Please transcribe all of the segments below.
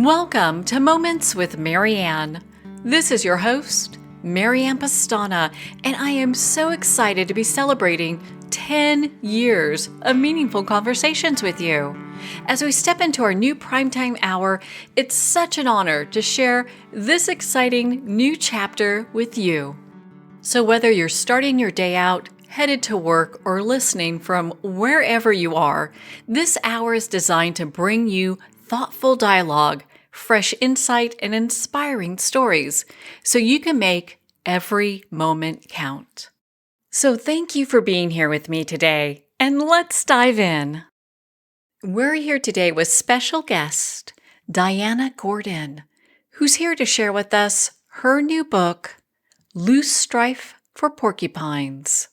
Welcome to Moments with Marianne. This is your host, Marianne Pastana, and I am so excited to be celebrating 10 years of meaningful conversations with you. As we step into our new primetime hour, it's such an honor to share this exciting new chapter with you. So whether you're starting your day out, headed to work, or listening from wherever you are, this hour is designed to bring you thoughtful dialogue, fresh insight, and inspiring stories so you can make every moment count. So thank you for being here with me today, and let's dive in. We're here today with special guest Diana Gordon, who's here to share with us her new book, Loosestrife for Porcupines.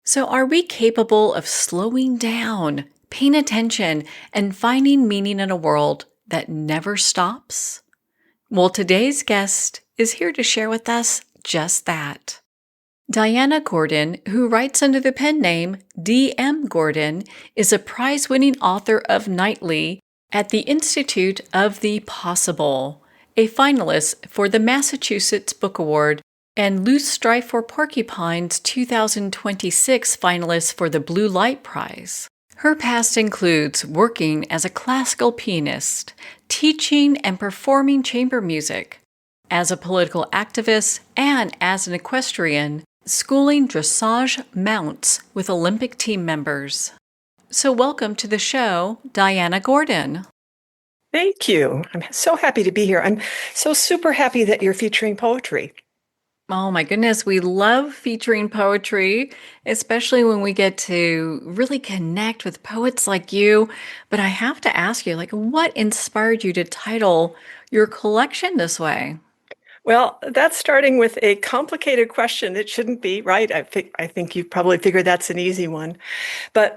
So are we capable of slowing down, paying attention, and finding meaning in a world that never stops? Well, today's guest is here to share with us just that. Diana Gordon, who writes under the pen name D.M. Gordon, is a prize-winning author of Nightly at the Institute of the Possible, a finalist for the Massachusetts Book Award, and Loosestrife for Porcupines 2026 finalist for the Blue Light Prize. Her past includes working as a classical pianist, teaching and performing chamber music, as a political activist, and as an equestrian, schooling dressage mounts with Olympic team members. So welcome to the show, Diana Gordon. Thank you. I'm so happy to be here. I'm so super happy that you're featuring poetry. Oh my goodness, we love featuring poetry, especially when we get to really connect with poets like you. But I have to ask you, what inspired you to title your collection this way? Well, that's starting with a complicated question. It shouldn't be, right? I think you probably figured that's an easy one. But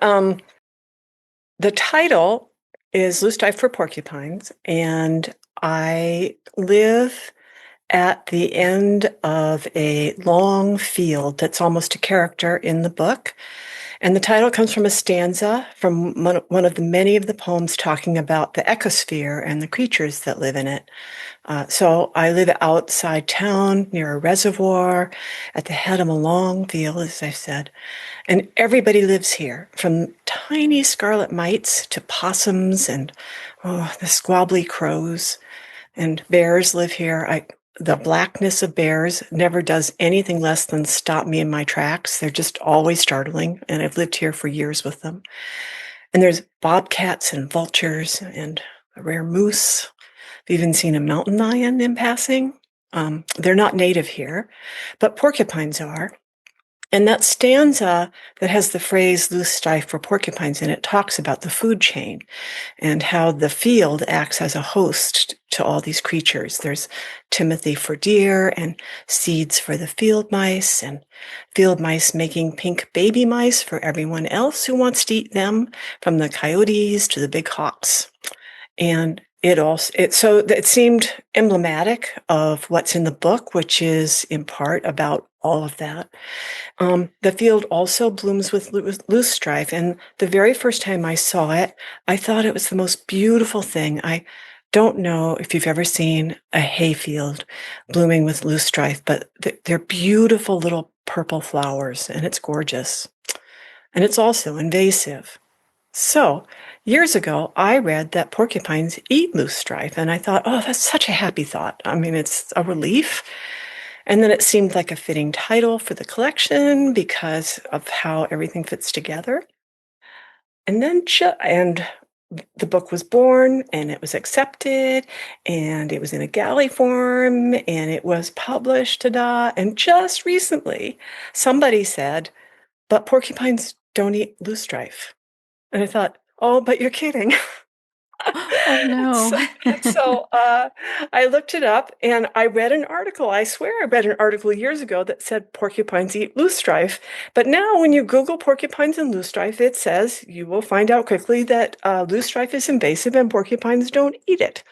the title is Loosestrife for Porcupines, and I live at the end of a long field that's almost a character in the book. And the title comes from a stanza from one of the many of the poems talking about the ecosphere and the creatures that live in it. So I live outside town near a reservoir at the head of a long field, as I said. And everybody lives here, from tiny scarlet mites to possums and the squabbly crows. And bears live here. The blackness of bears never does anything less than stop me in my tracks. They're just always startling, and I've lived here for years with them. And there's bobcats and vultures and a rare moose. I've even seen a mountain lion in passing. They're not native here, but porcupines are. And that stanza that has the phrase Loosestrife for porcupines in it talks about the food chain and how the field acts as a host to all these creatures. There's timothy for deer and seeds for the field mice, and field mice making pink baby mice for everyone else who wants to eat them, from the coyotes to the big hawks. And it seemed emblematic of what's in the book, which is in part about all of that. The field also blooms with loosestrife, and the very first time I saw it, I thought it was the most beautiful thing. I don't know if you've ever seen a hayfield blooming with loosestrife, but they're beautiful little purple flowers, and it's gorgeous. And it's also invasive. So, years ago, I read that porcupines eat loosestrife, and I thought, oh, that's such a happy thought. I mean, it's a relief. And then it seemed like a fitting title for the collection because of how everything fits together. And then the book was born, and it was accepted, and it was in a galley form, and it was published, ta-da. And just recently, somebody said, but porcupines don't eat loosestrife. And I thought, oh, but you're kidding. Oh, no. So I looked it up, and I read an article. I swear I read an article years ago that said porcupines eat loosestrife. But now when you Google porcupines and loosestrife, it says you will find out quickly that loosestrife is invasive and porcupines don't eat it.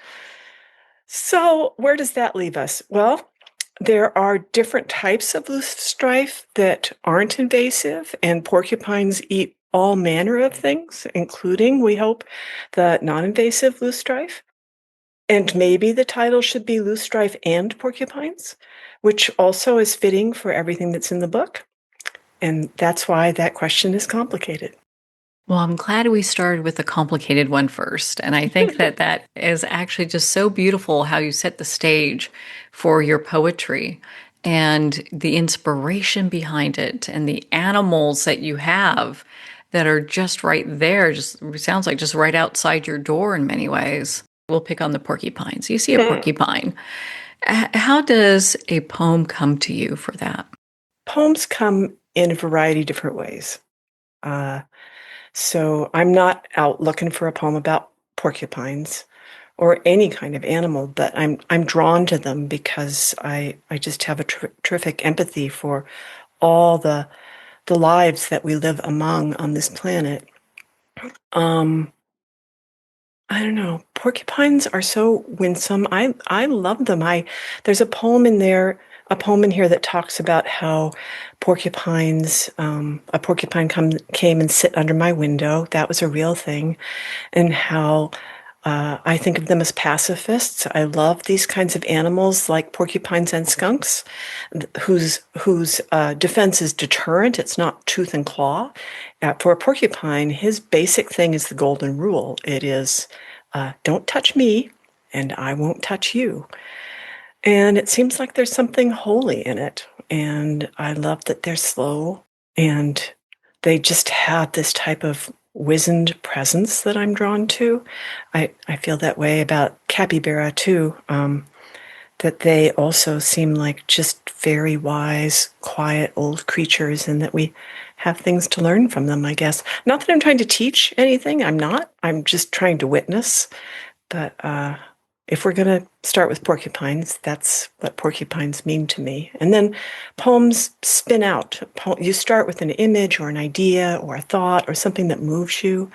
So where does that leave us? Well, there are different types of loosestrife that aren't invasive, and porcupines eat all manner of things, including, we hope, the non-invasive loosestrife. And maybe the title should be Loosestrife and Porcupines, which also is fitting for everything that's in the book. And that's why that question is complicated. Well, I'm glad we started with the complicated one first. And I think that that is actually just so beautiful how you set the stage for your poetry and the inspiration behind it and the animals that you have that are just right there. Just sounds like just right outside your door in many ways. We'll pick on the porcupines. You see a porcupine. How does a poem come to you for that? Poems come in a variety of different ways. Uh, so I'm not out looking for a poem about porcupines or any kind of animal, but I'm drawn to them because I just have a terrific empathy for all the lives that we live among on this planet. Um, I don't know. Porcupines are so winsome. I love them. I There's a poem in there, a poem in here that talks about how a porcupine came and sit under my window. That was a real thing, and how I think of them as pacifists. I love these kinds of animals like porcupines and skunks, whose defense is deterrent. It's not tooth and claw. For a porcupine, his basic thing is the golden rule. It is, don't touch me, and I won't touch you. And it seems like there's something holy in it. And I love that they're slow and they just have this type of wizened presence that I'm drawn to. I feel that way about capybara too, that they also seem like just very wise, quiet old creatures, and that we have things to learn from them, I guess. Not that I'm trying to teach anything, I'm not. I'm just trying to witness. But if we're going to start with porcupines, that's what porcupines mean to me. And then poems spin out. You start with an image or an idea or a thought or something that moves you,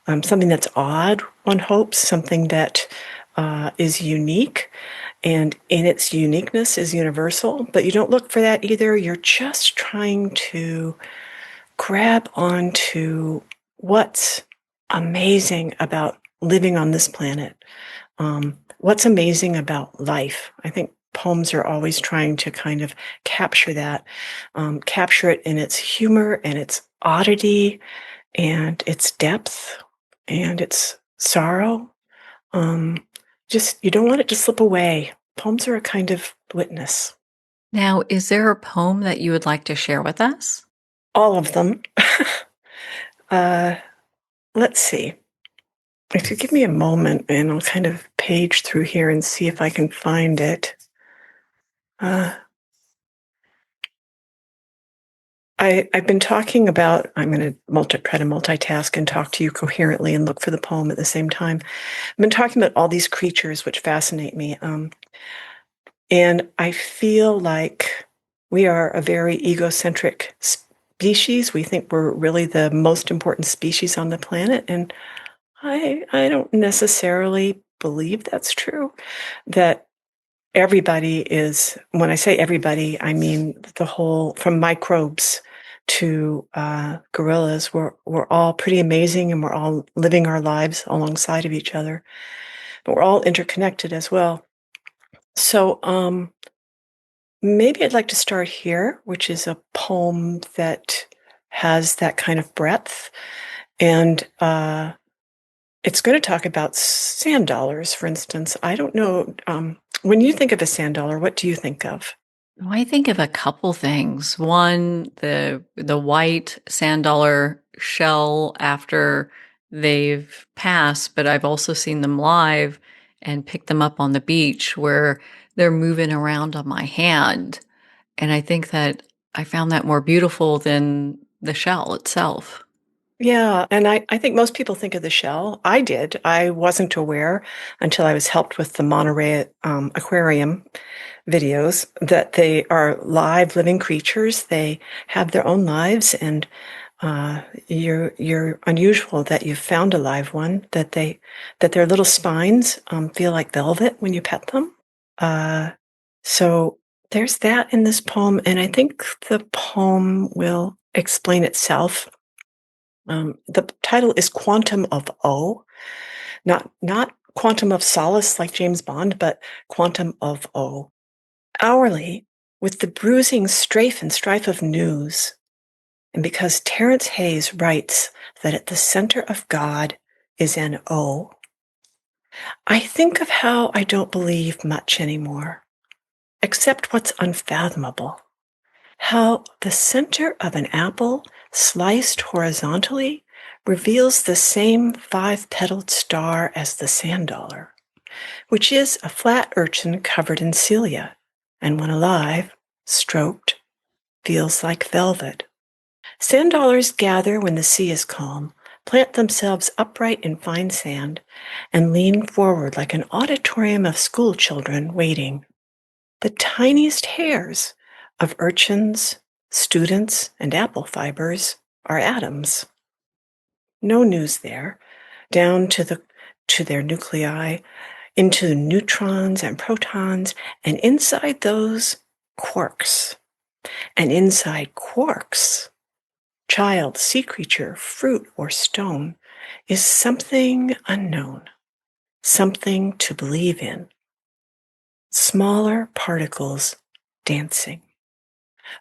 something that's odd, one hopes, something that is unique and in its uniqueness is universal. But you don't look for that either. You're just trying to grab onto what's amazing about living on this planet. What's amazing about life? I think poems are always trying to kind of capture that, capture it in its humor and its oddity and its depth and its sorrow. Um, just, you don't want it to slip away. Poems are a kind of witness. Now, is there a poem that you would like to share with us? All of them. uh, let's see. If you give me a moment and I'll kind of page through here and see if I can find it. Uh, I've been talking about, I'm going to try to multitask and talk to you coherently and look for the poem at the same time. I've been talking about all these creatures which fascinate me. And I feel like we are a very egocentric species. We think we're really the most important species on the planet. And I don't necessarily believe that's true, that everybody is, when I say everybody, I mean the whole, from microbes to gorillas, we're all pretty amazing and we're all living our lives alongside of each other, but we're all interconnected as well. So maybe I'd like to start here, which is a poem that has that kind of breadth. And it's going to talk about sand dollars, for instance. I don't know. When you think of a sand dollar, what do you think of? Well, I think of a couple things. One, the white sand dollar shell after they've passed, but I've also seen them live and picked them up on the beach where they're moving around on my hand. And I think that I found that more beautiful than the shell itself. Yeah, and I think most people think of the shell. I did. I wasn't aware until I was helped with the Monterey Aquarium videos that they are live living creatures. They have their own lives, and you're unusual that you've found a live one. That their little spines feel like velvet when you pet them. Uh, so there's that in this poem, and I think the poem will explain itself. The title is Quantum of O, not quantum of solace like James Bond, but quantum of O. Hourly, with the bruising strafe and strife of news. And because Terence Hayes writes that at the center of God is an O, I think of how I don't believe much anymore, except what's unfathomable. How the center of an apple sliced horizontally reveals the same five-petaled star as the sand dollar, which is a flat urchin covered in cilia, and when alive, stroked, feels like velvet. Sand dollars gather when the sea is calm, plant themselves upright in fine sand, and lean forward like an auditorium of school children waiting. The tiniest hairs of urchins, students, and apple fibers are atoms. No news there, down to their nuclei, into neutrons and protons, and inside those, quarks. And inside quarks, child, sea creature, fruit, or stone, is something unknown, something to believe in. Smaller particles dancing.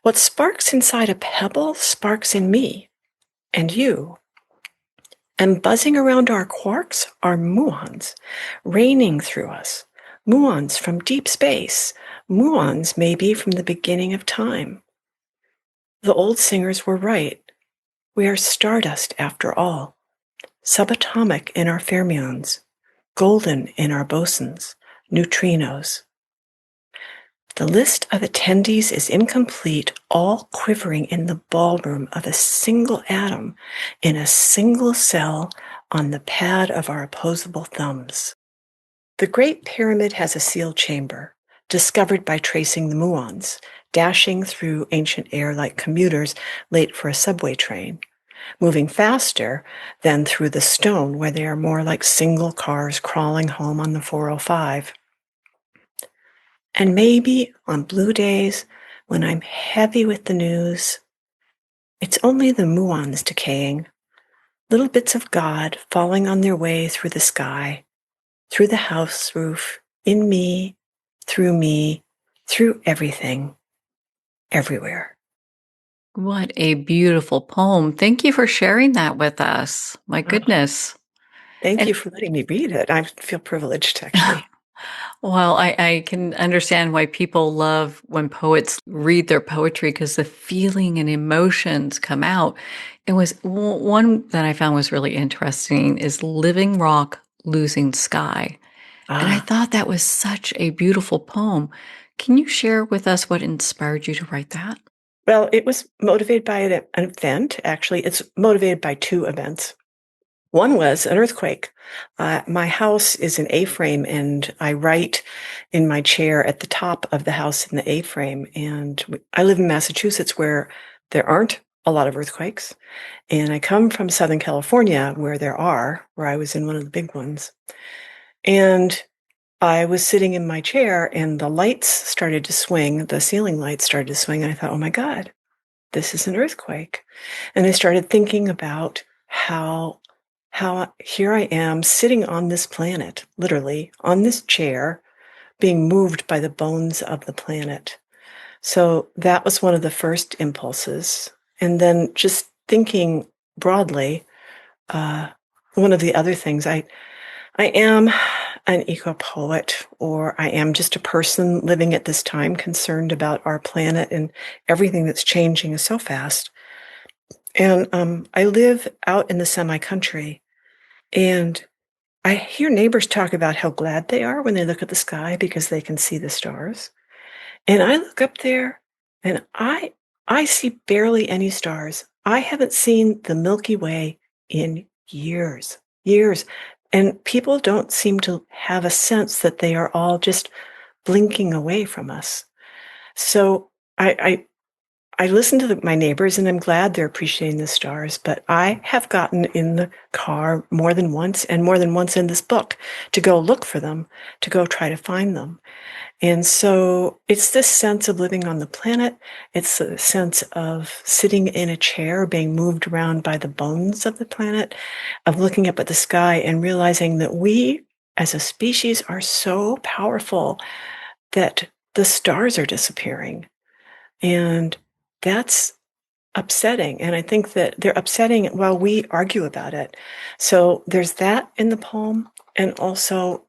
What sparks inside a pebble sparks in me and you. And buzzing around our quarks are muons, raining through us. Muons from deep space. Muons maybe from the beginning of time. The old singers were right. We are stardust after all. Subatomic in our fermions. Golden in our bosons. Neutrinos. The list of attendees is incomplete, all quivering in the ballroom of a single atom in a single cell on the pad of our opposable thumbs. The Great Pyramid has a sealed chamber, discovered by tracing the muons, dashing through ancient air like commuters late for a subway train, moving faster than through the stone where they are more like single cars crawling home on the 405. And maybe on blue days, when I'm heavy with the news, it's only the muons decaying, little bits of God falling on their way through the sky, through the house roof, in me, through everything, everywhere. What a beautiful poem. Thank you for sharing that with us. My Oh, goodness. thank And you for letting me read it. I feel privileged, actually. well, I can understand why people love when poets read their poetry because the feeling and emotions come out. It was one that I found was really interesting is Living Rock, Losing Sky. And I Ah, thought that was such a beautiful poem. Can you share with us what inspired you to write that? well, it was motivated by an event. Actually, it's motivated by two events. One was an earthquake. My house is an A-frame, and I write in my chair at the top of the house in the A-frame. And I live in Massachusetts, where there aren't a lot of earthquakes. And I come from Southern California, where there are, where I was in one of the big ones. And I was sitting in my chair, and the lights started to swing. The ceiling lights started to swing. And I thought, oh my God, this is an earthquake. And I started thinking about how here I am sitting on this planet, literally on this chair, being moved by the bones of the planet. So that was one of the first impulses. And then just thinking broadly, one of the other things, I am an eco-poet, or I am just a person living at this time concerned about our planet and everything that's changing so fast. And I live out in the semi-country, and I hear neighbors talk about how glad they are when they look at the sky because they can see the stars. And I look up there and I see barely any stars. I haven't seen the Milky Way in years, years. And people don't seem to have a sense that they are all just blinking away from us. So I listen to my neighbors, and I'm glad they're appreciating the stars, but I have gotten in the car more than once, and more than once in this book, to go look for them, to go try to find them. And so it's this sense of living on the planet. It's a sense of sitting in a chair, being moved around by the bones of the planet, of looking up at the sky and realizing that we as a species are so powerful that the stars are disappearing. And that's upsetting. And I think that they're upsetting while we argue about it. So there's that in the poem, and also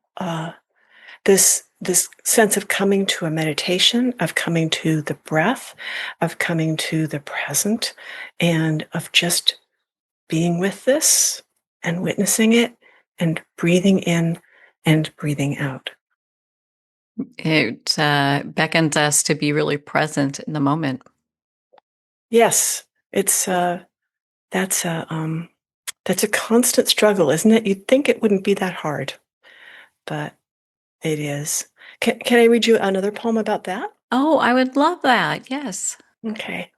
this sense of coming to a meditation, of coming to the breath, of coming to the present, and of just being with this and witnessing it and breathing in and breathing out. It beckons us to be really present in the moment. Yes, it's that's a constant struggle, isn't it? You'd think it wouldn't be that hard, but it is. Can I read you another poem about that? Oh, I would love that. Yes. Okay.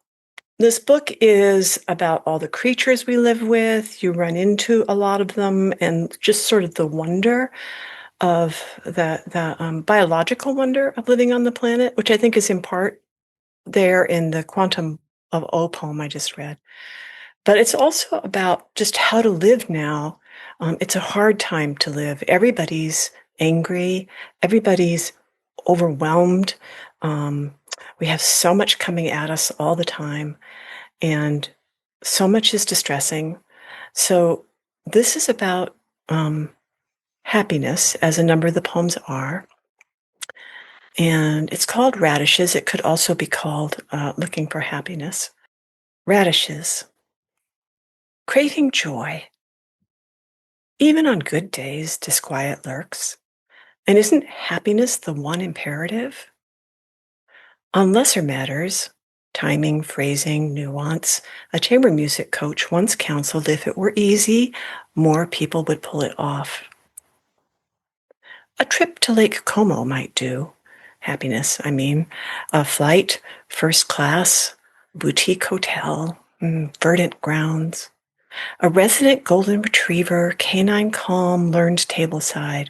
This book is about all the creatures we live with. You run into a lot of them, and just sort of the wonder of the biological wonder of living on the planet, which I think is in part there in the Quantum of O poem I just read. But it's also about just how to live now. It's a hard time to live. Everybody's angry. Everybody's overwhelmed. Um, we have so much coming at us all the time, and so much is distressing. So this is about happiness, as a number of the poems are. And it's called Radishes. It could also be called Looking for Happiness. Radishes. Craving joy. Even on good days, disquiet lurks. And isn't happiness the one imperative? On lesser matters, timing, phrasing, nuance, a chamber music coach once counseled if it were easy, more people would pull it off. A trip to Lake Como might do. Happiness, I mean. A flight, first class, boutique hotel, verdant grounds. A resident golden retriever, canine calm, learned tableside,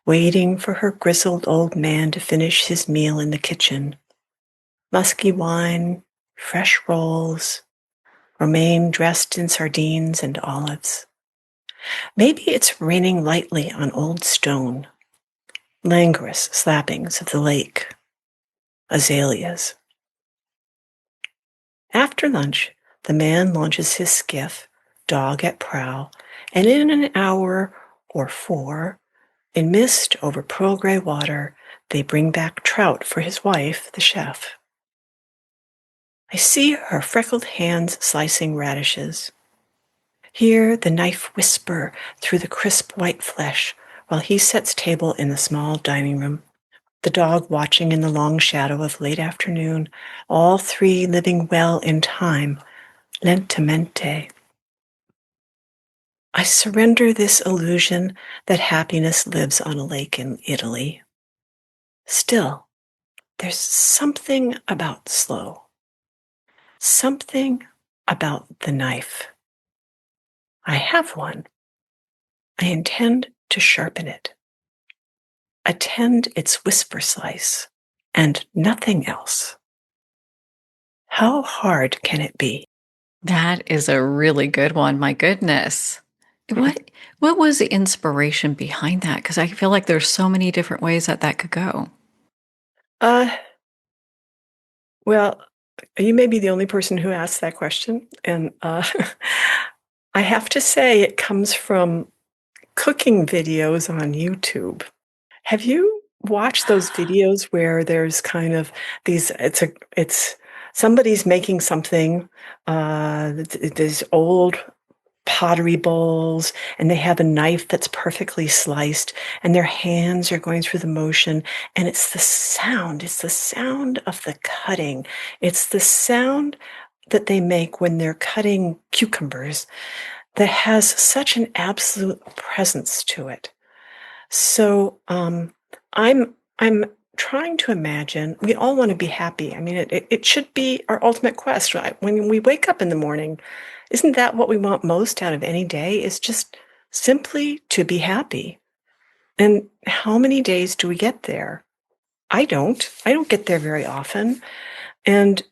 waiting for her grizzled old man to finish his meal in the kitchen. Musky wine, fresh rolls, romaine dressed in sardines and olives. Maybe it's raining lightly on old stone, languorous slappings of the lake, azaleas. After lunch, the man launches his skiff, dog at prow, and in an hour or 4, in mist over pearl gray water, they bring back trout for his wife, the chef. I see her freckled hands slicing radishes. Hear the knife whisper through the crisp white flesh while he sets table in the small dining room, the dog watching in the long shadow of late afternoon, all three living well in time, lentamente. I surrender this illusion that happiness lives on a lake in Italy. Still, there's something about slow, something about the knife. I have one. I intend to sharpen it, attend its whisper slice, and nothing else. How hard can it be? That is a really good one. My goodness. What was the inspiration behind that? Because I feel like there's so many different ways that that could go. Uh, well, you may be the only person who asked that question. And I have to say, it comes from cooking videos on YouTube. Have you watched those videos where there's kind of these, it's somebody's making something, these old pottery bowls, and they have a knife that's perfectly sliced, and their hands are going through the motion, and it's the sound of the cutting. It's the sound that they make when they're cutting cucumbers that has such an absolute presence to it. So I'm trying to imagine. We all want to be happy. I mean, it should be our ultimate quest, right? When we wake up in the morning, isn't that what we want most out of any day? Is just simply to be happy. And how many days do we get there? I don't. I don't get there very often. And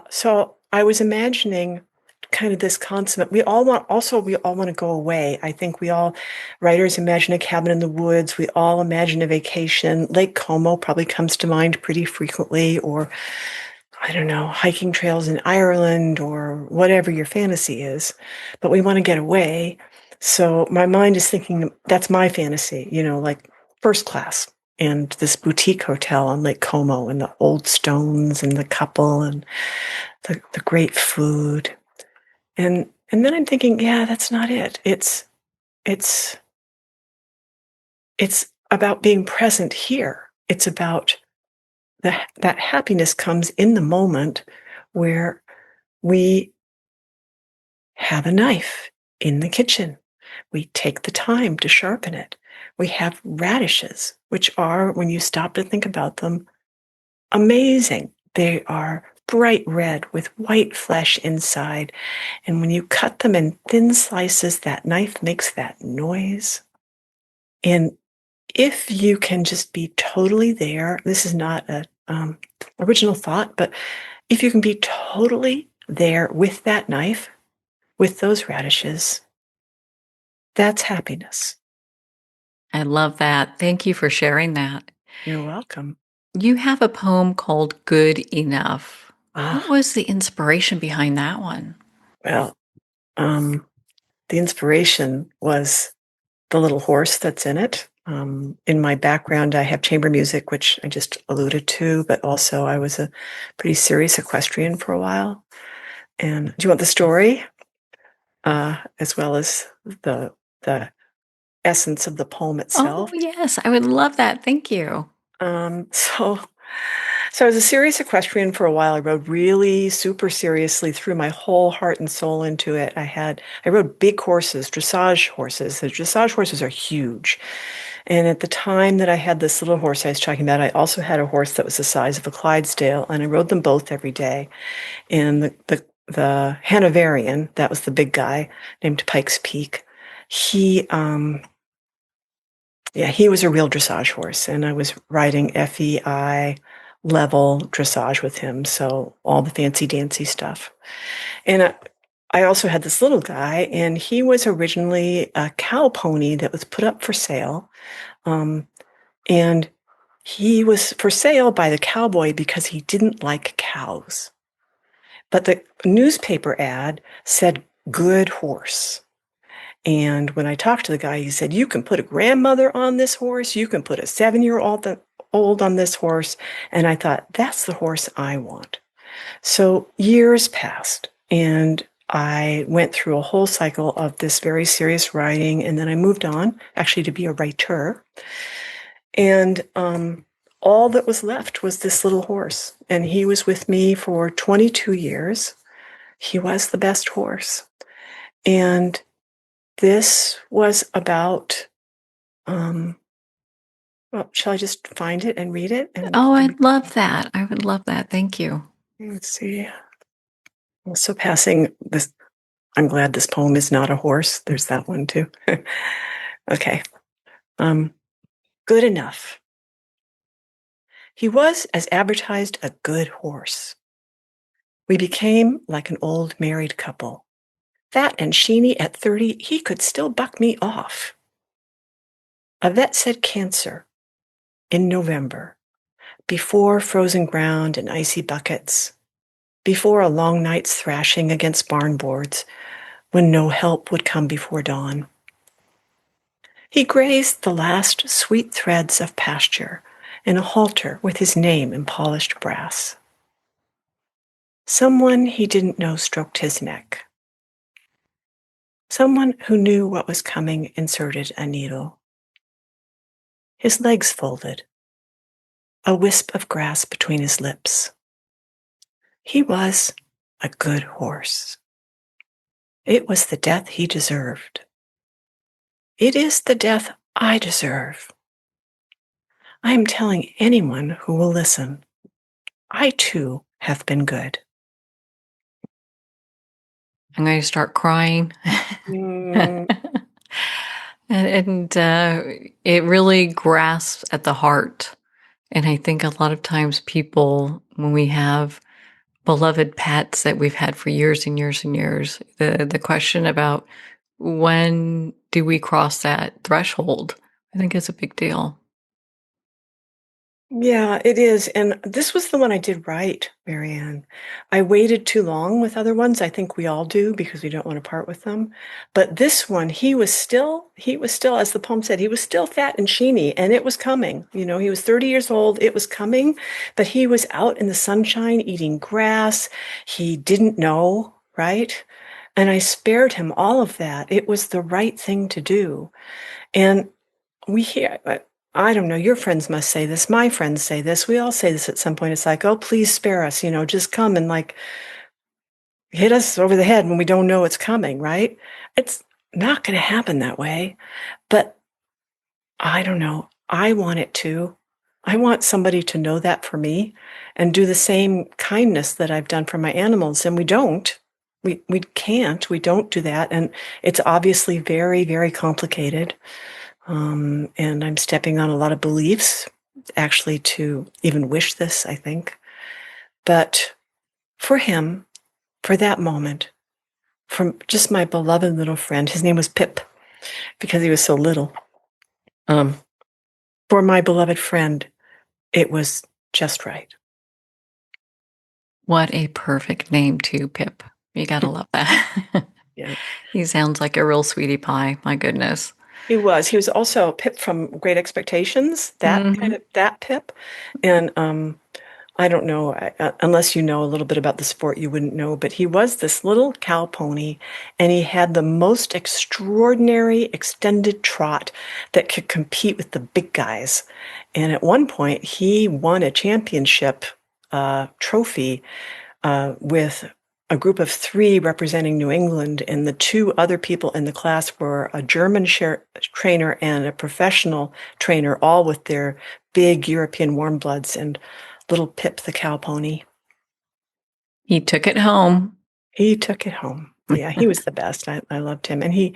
so I was imagining kind of this consummate. We all want to go away. I think writers imagine a cabin in the woods. We all imagine a vacation. Lake Como probably comes to mind pretty frequently, or I don't know, hiking trails in Ireland or whatever your fantasy is. But we want to get away. So my mind is thinking that's my fantasy, like first class and this boutique hotel on Lake Como and the old stones and the couple and the great food. And then I'm thinking, yeah, that's not it. It's it's about being present here. It's about that happiness comes in the moment where we have a knife in the kitchen. We take the time to sharpen it. We have radishes, which are, when you stop to think about them, amazing. They are bright red with white flesh inside. And when you cut them in thin slices, that knife makes that noise. And if you can just be totally there, this is not a original thought, but if you can be totally there with that knife, with those radishes, that's happiness. I love that. Thank you for sharing that. You're welcome. You have a poem called Good Enough. What Ah, was the inspiration behind that one? well, um, the inspiration was the little horse that's in it. In my background, I have chamber music, which I just alluded to, but also I was a pretty serious equestrian for a while. And do you want the story, as well as the essence of the poem Oh, itself? yes, I would love that. Thank you. Um, so, so I was a serious equestrian for a while. I rode really super seriously, threw my whole heart and soul into it. I rode big horses, dressage horses. The dressage horses are huge. And at the time that I had this little horse I was talking about, I also had a horse that was the size of a Clydesdale, and I rode them both every day. And the Hanoverian, that was the big guy named Pikes Peak. He Yeah, he was a real dressage horse, and I was riding FEI level dressage with him, so all the fancy dancy stuff. And I also had this little guy, and he was originally a cow pony that was put up for sale. Um, and he was for sale by the cowboy because he didn't like cows. But the newspaper ad said good horse. And when I talked to the guy, he said, you can put a grandmother on this horse. You can put a 7-year-old old on this horse. And I thought, that's the horse I want. So years passed, and I went through a whole cycle of this very serious riding. And then I moved on, actually, to be a writer. And all that was left was this little horse. And he was with me for 22 years. He was the best horse. And this was about, well, shall I just find it and read it? And Oh, I'd love that. I would love that. Thank you. let's see. Also passing this, I'm glad this poem is not a horse. There's that one too. Okay. Good enough. He was, as advertised, a good horse. We became like an old married couple. Fat and sheeny at 30, he could still buck me off. A vet said cancer in November, before frozen ground and icy buckets, before a long night's thrashing against barn boards, when no help would come before dawn. He grazed the last sweet threads of pasture in a halter with his name in polished brass. Someone he didn't know stroked his neck. Someone who knew what was coming inserted a needle. His legs folded, a wisp of grass between his lips. He was a good horse. It was the death he deserved. It is the death I deserve. I am telling anyone who will listen. I too have been good. I'm going to start crying. Mm, And it really grasps at the heart. And I think a lot of times people, when we have beloved pets that we've had for years and years and years. The question about when do we cross that threshold, I think is a big deal. Yeah, it is. And this was the one I did right, Marianne. I waited too long with other ones. I think we all do because we don't want to part with them. But this one, he was still, as the poem said, he was still fat and sheeny, and it was coming. He was 30 years old. It was coming, but he was out in the sunshine eating grass. He didn't know, right? And I spared him all of that. It was the right thing to do. And we hear, I don't know, your friends must say this. My friends say this. We all say this at some point. It's like, oh, please spare us, just come and like hit us over the head when we don't know it's coming, right? It's not going to happen that way. But I don't know. I want it to. I want somebody to know that for me and do the same kindness that I've done for my animals. And we don't. We can't. We don't do that. And it's obviously very, very complicated. And I'm stepping on a lot of beliefs, actually, to even wish this, I think. But for him, for that moment, from just my beloved little friend, his name was Pip because he was so little. Um, for my beloved friend, it was just right. What a perfect name too, Pip. You gotta love that. Yeah, He sounds like a real sweetie pie. My goodness. he was. He was also Pip from Great Expectations. That kind Hmm. of that Pip, and I don't know, unless you know a little bit about the sport, you wouldn't know, but he was this little cow pony, and he had the most extraordinary extended trot that could compete with the big guys. And at one point, he won a championship trophy with a group of three representing New England, and the two other people in the class were a German trainer and a professional trainer, all with their big European warm bloods, and little Pip the cow pony. He took it home. He took it home. Yeah, he was the best. I loved him. And he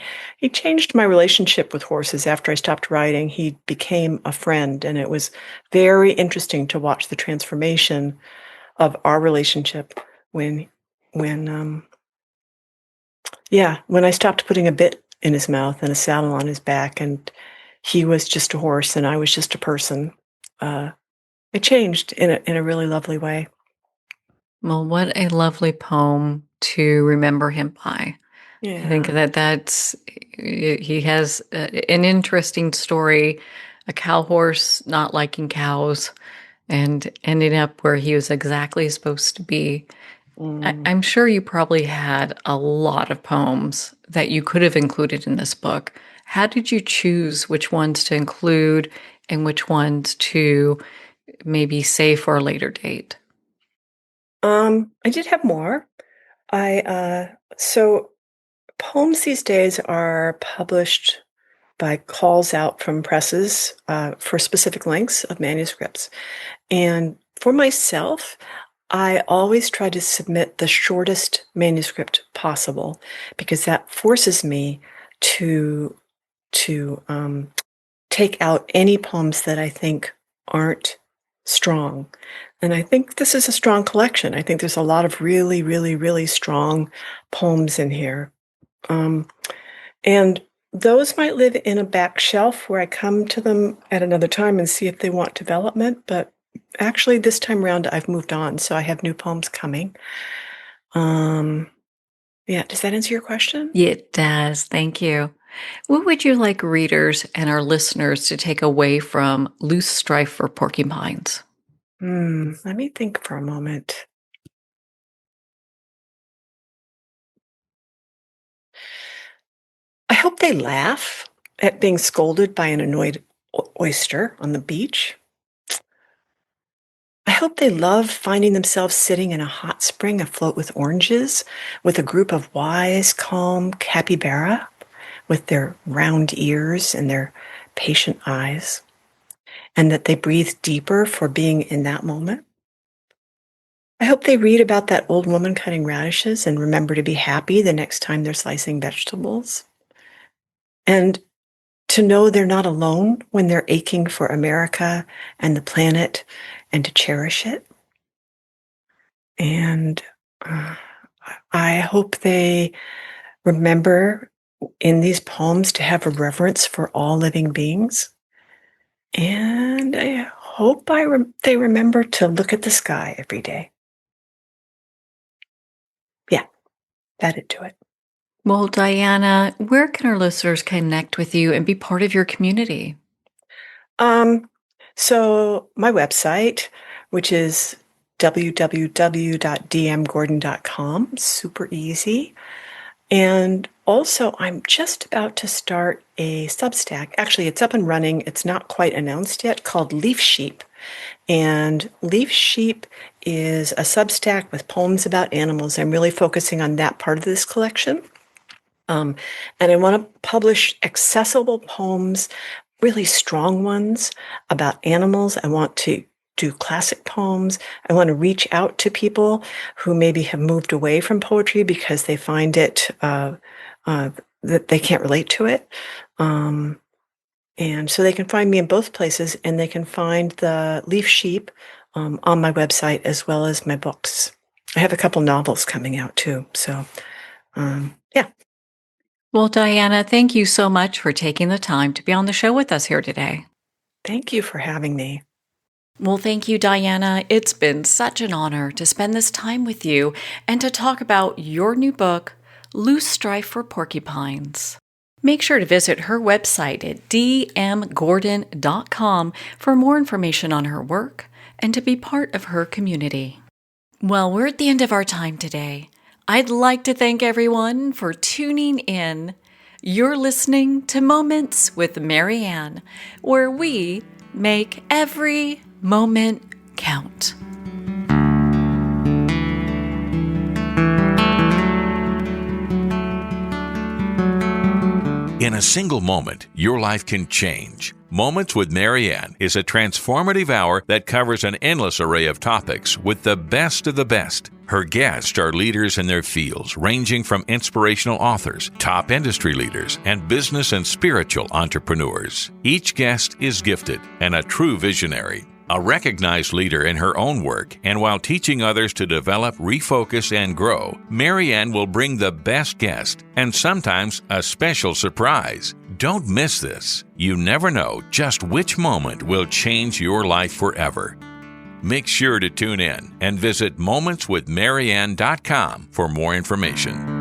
changed my relationship with horses after I stopped riding. He became a friend, and it was very interesting to watch the transformation of our relationship when when when I stopped putting a bit in his mouth and a saddle on his back, and he was just a horse and I was just a person. Uh, it changed in a really lovely way. Well, what a lovely poem to remember him by. I think Yeah. that's he has an interesting story, a cow horse not liking cows and ending up where he was exactly supposed to be. Mm. I'm sure you probably had a lot of poems that you could have included in this book. How did you choose which ones to include and which ones to maybe save for a later date? I did have more. I so poems these days are published by calls out from presses for specific lengths of manuscripts. And for myself, I always try to submit the shortest manuscript possible because that forces me to to take out any poems that I think aren't strong. And I think this is a strong collection. I think there's a lot of really, really, really strong poems in here. Um, and those might live in a back shelf where I come to them at another time and see if they want development. But actually, this time around, I've moved on, so I have new poems coming. Um, yeah, does that answer your question? It does. Thank you. What would you like readers and our listeners to take away from Loosestrife for Porcupines? Let me think for a moment. I hope they laugh at being scolded by an annoyed oyster on the beach. I hope they love finding themselves sitting in a hot spring afloat with oranges with a group of wise, calm capybara with their round ears and their patient eyes, and that they breathe deeper for being in that moment. I hope they read about that old woman cutting radishes and remember to be happy the next time they're slicing vegetables. And to know they're not alone when they're aching for America and the planet and to cherish it. And I hope they remember in these poems to have a reverence for all living beings. And I hope they remember to look at the sky every day. Yeah, that'd do it. Well, Diana, where can our listeners connect with you and be part of your community? So my website, which is www.dmgordon.com, super easy. And also, I'm just about to start a Substack. Actually, it's up and running. It's not quite announced yet, called Leaf Sheep. And Leaf Sheep is a Substack with poems about animals. I'm really focusing on that part of this collection. And I want to publish accessible poems, really strong ones about animals. I want to do classic poems. I want to reach out to people who maybe have moved away from poetry because they find it that they can't relate to it. And so they can find me in both places, and they can find the Leaf Sheep on my website as well as my books. I have a couple novels coming out too. So, yeah. Well, Diana, thank you so much for taking the time to be on the show with us here today. Thank you for having me. Well, thank you, Diana. It's been such an honor to spend this time with you and to talk about your new book, Loosestrife for Porcupines. Make sure to visit her website at dmgordon.com for more information on her work and to be part of her community. Well, we're at the end of our time today. I'd like to thank everyone for tuning in. You're listening to Moments with Marianne, where we make every moment count. In a single moment, your life can change. Moments with Marianne is a transformative hour that covers an endless array of topics with the best of the best. Her guests are leaders in their fields, ranging from inspirational authors, top industry leaders, and business and spiritual entrepreneurs. Each guest is gifted and a true visionary, a recognized leader in her own work, and while teaching others to develop, refocus, and grow, Marianne will bring the best guest and sometimes a special surprise. Don't miss this. You never know just which moment will change your life forever. Make sure to tune in and visit momentswithmarianne.com for more information.